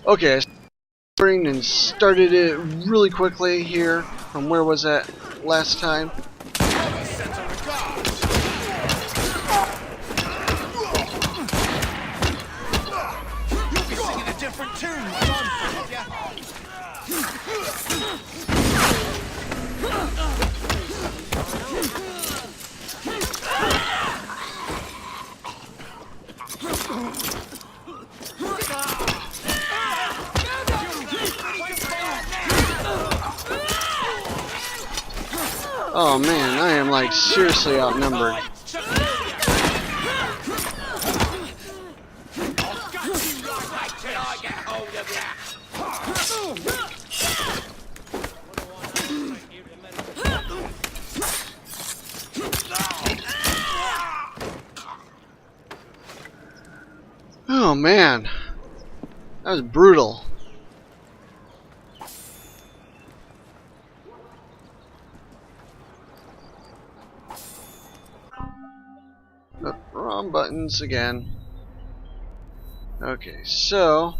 Okay, I and started it really quickly here from where was that last time. You'll be singing a different tune when I'm with ya. Oh man, I am like seriously outnumbered. Oh man, that was brutal. Oh, wrong buttons again. Okay, so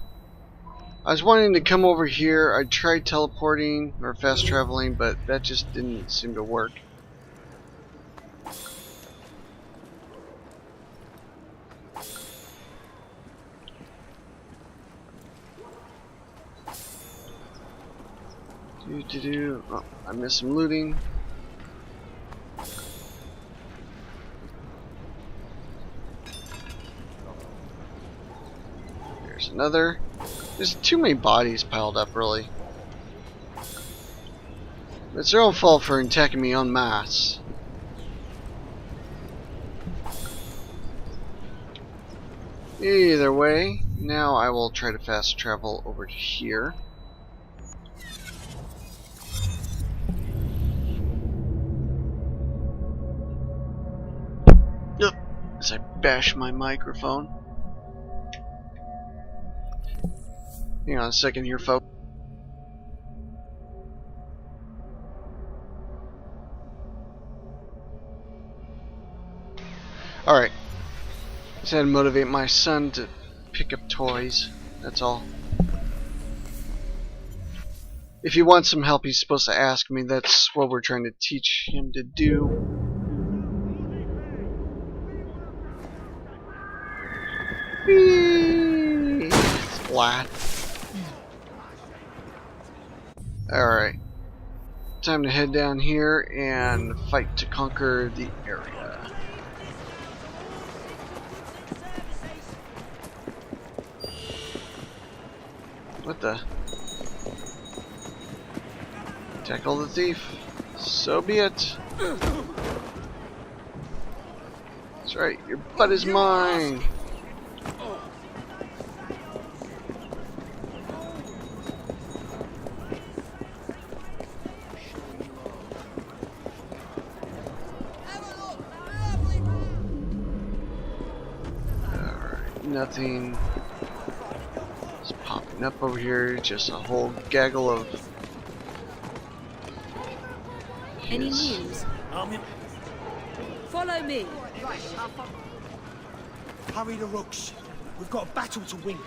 I was wanting to come over here. I tried teleporting or fast traveling, but that just didn't seem to work. Oh, I missed some looting. There's another. There's too many bodies piled up, really. It's their own fault for attacking me en masse. Either way, now I will try to fast travel over to here. Yep, as I bash my microphone. Hang on a second here, folks. Alright. Just had to motivate my son to pick up toys. That's all. If he wants some help, he's supposed to ask me. That's what we're trying to teach him to do. Splat. Alright. Time to head down here and fight to conquer the area. What the? Tackle the thief. So be it. That's right, your butt is mine. Alright, nothing is popping up over here, just a whole gaggle of Any news? Follow me. Right, hurry the rooks. We've got a battle to win.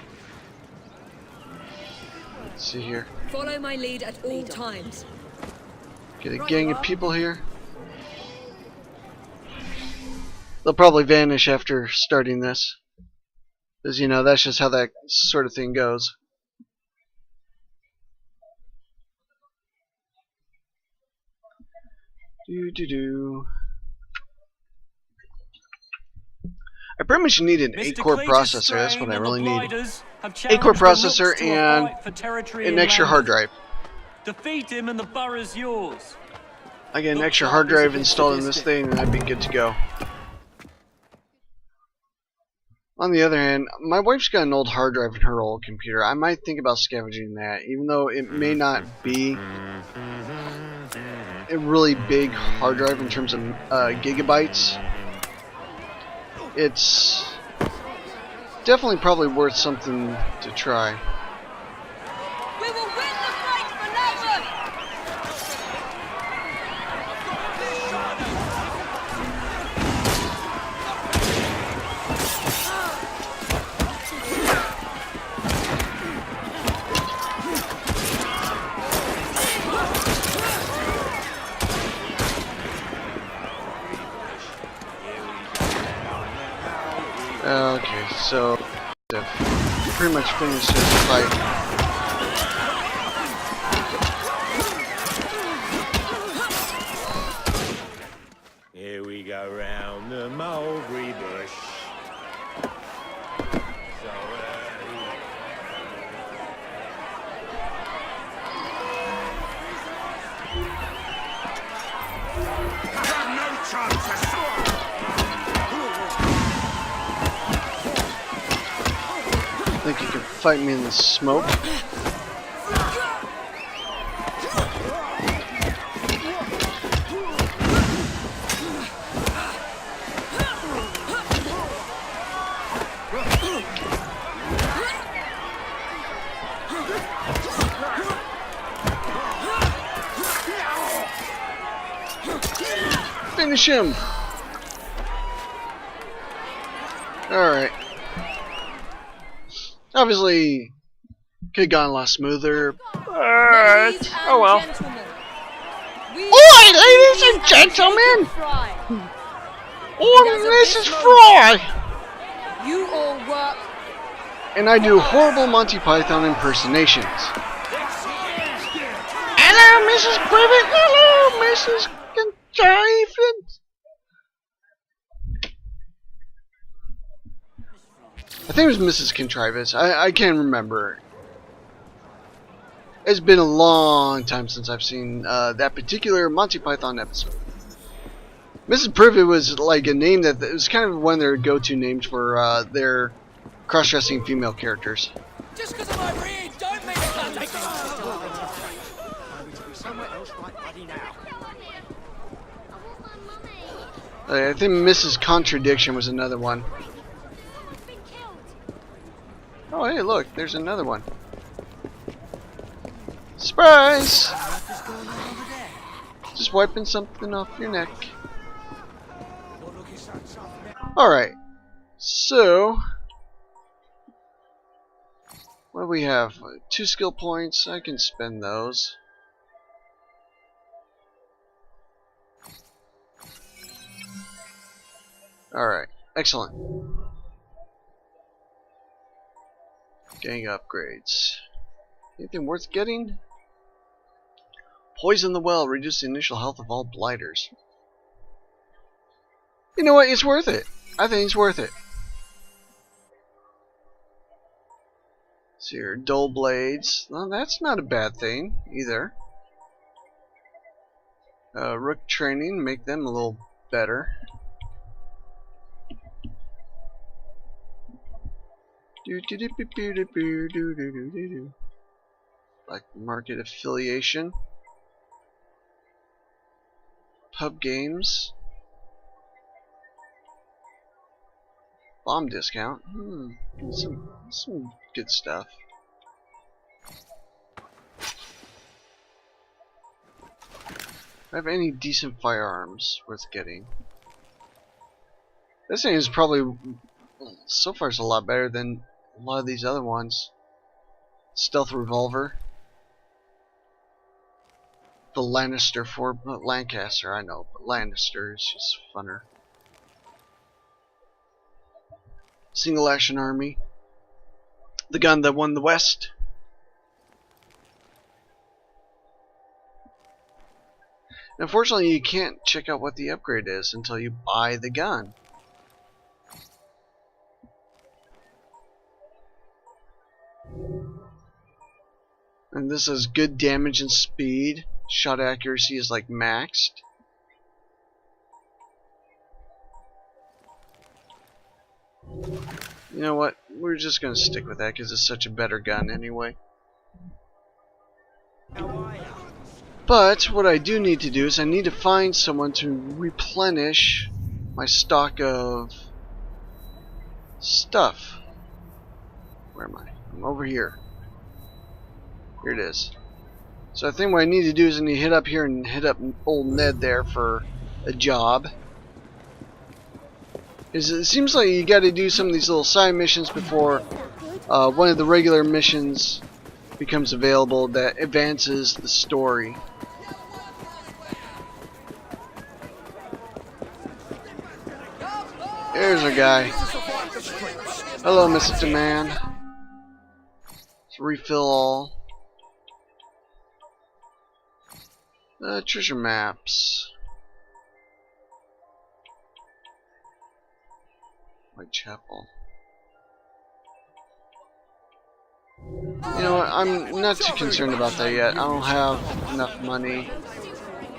Let's see here. Follow my lead at all times. Get a gang of people here. They'll probably vanish after starting this. Because, you know, that's just how that sort of thing goes. I pretty much need an 8-core processor. That's what I really need. 8-core processor and an extra hard drive. Defeat him and the borough's yours. I get an extra hard drive installed in this thing and I'd be good to go. On the other hand, my wife's got an old hard drive in her old computer. I might think about scavenging that, even though it may not be a really big hard drive in terms of gigabytes. It's definitely probably worth something to try. We will win the fight for London! so to pretty much finish this fight. Here we go round the mulberry bush. So Have no chance. Think you can fight me in the smoke? Finish him! Alright. Obviously, could have gone a lot smoother. Ladies and Oh well. gentlemen, we Oi, ladies and gentlemen! Fry. Oh, Mrs. Fry! You all work. And I do horrible Monty Python impersonations. Hello, Mrs. Privet. Hello, Mrs. Contrivance. I think it was Mrs. Contrivance. I can't remember. It's been a long time since I've seen that particular Monty Python episode. Mrs. Privet was like a name that it was kind of one of their go-to names for their cross-dressing female characters. Just because I'm over here, don't make me can't take this. I need to be somewhere else right bloody now. I think Mrs. Contradiction was another one. Oh, hey, look, there's another one. Surprise! Just wiping something off your neck. Alright, so what do we have? 2 skill points. I can spend those. Alright, excellent. Gang upgrades. Anything worth getting? Poison the well. Reduce the initial health of all blighters. You know what? It's worth it. I think it's worth it. See here, dull blades. Well, that's not a bad thing either. Rook training, make them a little better. Like market affiliation. Pub games. Bomb discount. Some good stuff. Do I have any decent firearms worth getting? This thing is probably, so far, it's a lot better than a lot of these other ones. Stealth revolver. The Lannister for Lancaster, I know, but Lannister is just funner. Single action army. The gun that won the West. Unfortunately, you can't check out what the upgrade is until you buy the gun. And this has good damage and speed. Shot accuracy is like maxed. You know what? We're just gonna stick with that because it's such a better gun anyway. But what I do need to do is I need to find someone to replenish my stock of stuff. Where am I? I'm over here. Here it is. So I think what I need to do is I need to hit up here and hit up old Ned there for a job. It seems like you got to do some of these little side missions before one of the regular missions becomes available that advances the story. There's a guy. Hello, Mr. Demand. Let's refill all. Treasure maps. Whitechapel. You know what? I'm not too concerned about that yet. I don't have enough money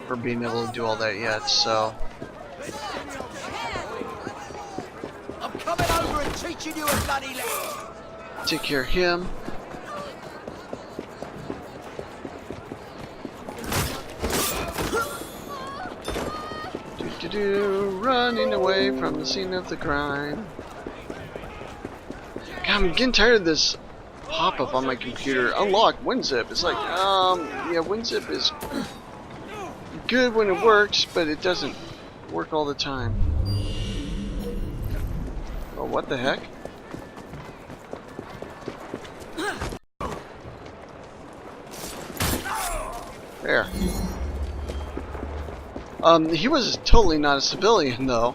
for being able to do all that yet, so. I'm coming over and teaching you a bloody lesson. Take care of him. Running away from the scene of the crime. God, I'm getting tired of this pop-up on my computer. Unlock WinZip. It's like, yeah, WinZip is good when it works, but it doesn't work all the time. Oh, what the heck? There. He was totally not a civilian, though.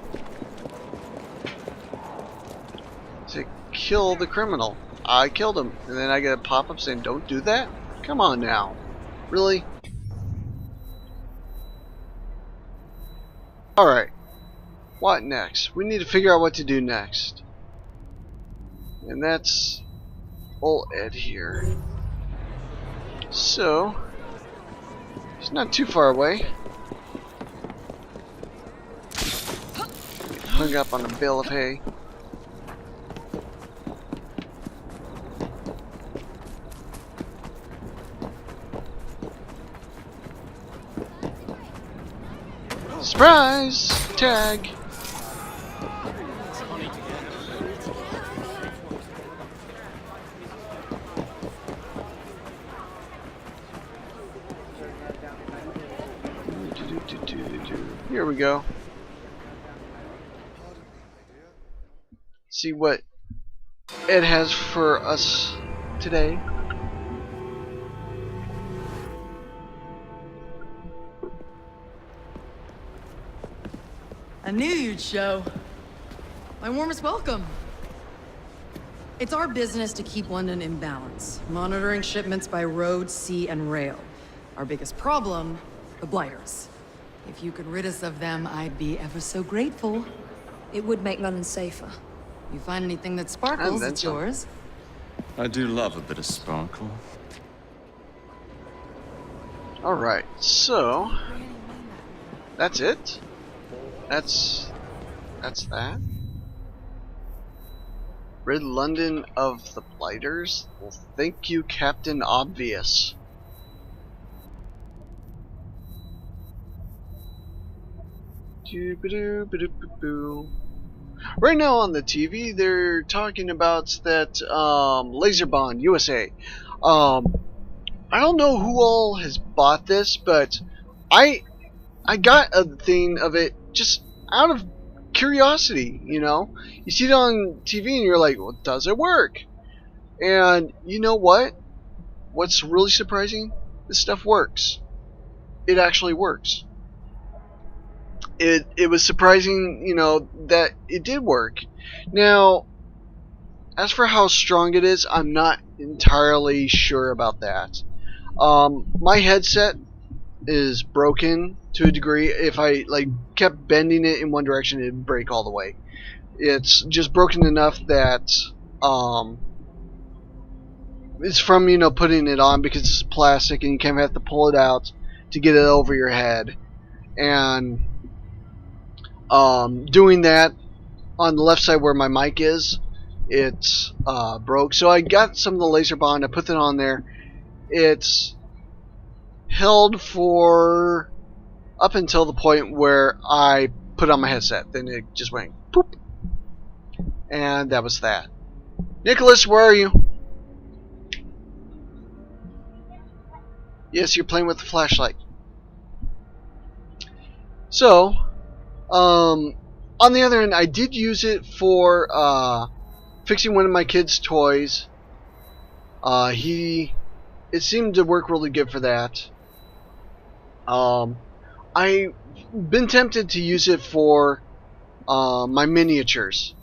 To kill the criminal. I killed him. And then I get a pop-up saying, don't do that? Come on now. Really? Alright. What next? We need to figure out what to do next. And that's old Ed here. So, he's not too far away. Hung up on a bale of hay. Surprise! Tag! Here we go. See what Ed has for us today. I knew you'd show. My warmest welcome. It's our business to keep London in balance, monitoring shipments by road, sea, and rail. Our biggest problem, the blighters. If you could rid us of them, I'd be ever so grateful. It would make London safer. You find anything that sparkles, it's yours. I do love a bit of sparkle. Alright, so that's it. That's that. Rid London of the blighters? Well, thank you, Captain Obvious. Right now on the TV, they're talking about that Laser Bond USA. I don't know who all has bought this, but I got a thing of it just out of curiosity. You know, you see it on TV and you're like, well, does it work? And you know what? What's really surprising? This stuff works. It actually works. It was surprising, you know, that it did work. Now, as for how strong it is, I'm not entirely sure about that. My headset is broken to a degree. If I like kept bending it in one direction, it'd break all the way. It's just broken enough that it's from, you know, putting it on because it's plastic and you kind of have to pull it out to get it over your head. And doing that on the left side where my mic is, it's broke. So I got some of the laser bond, I put it on there. It's held for up until the point where I put on my headset. Then it just went poop. And that was that. Nicholas, where are you? Yes, you're playing with the flashlight. So, on the other end, I did use it for fixing one of my kids' toys. It seemed to work really good for that. I've been tempted to use it for my miniatures.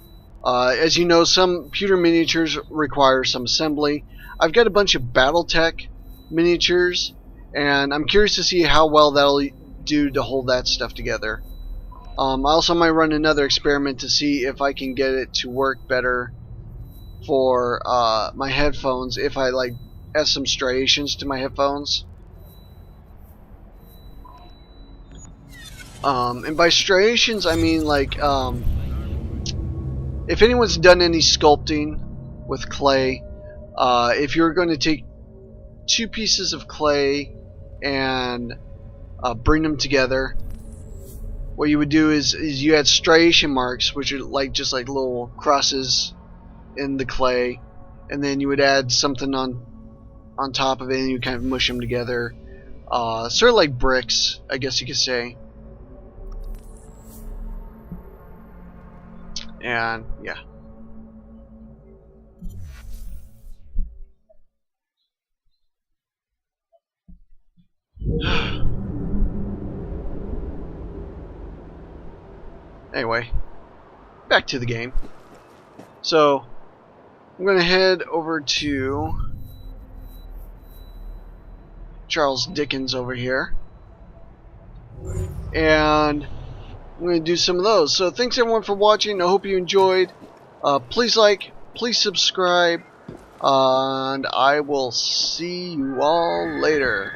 As you know, some pewter miniatures require some assembly. I've got a bunch of BattleTech miniatures, and I'm curious to see how well that'll do to hold that stuff together. I also might run another experiment to see if I can get it to work better for my headphones, if I like add some striations to my headphones. And by striations I mean like if anyone's done any sculpting with clay, if you're going to take two pieces of clay and bring them together, what you would do is you add striation marks, which are like just like little crosses in the clay, and then you would add something on top of it, and you kind of mush them together, sort of like bricks, I guess you could say. And yeah. Anyway, back to the game. So I'm gonna head over to Charles Dickens over here, and I'm going to do some of those. So thanks everyone for watching. I hope you enjoyed. Please like, please subscribe, and I will see you all later.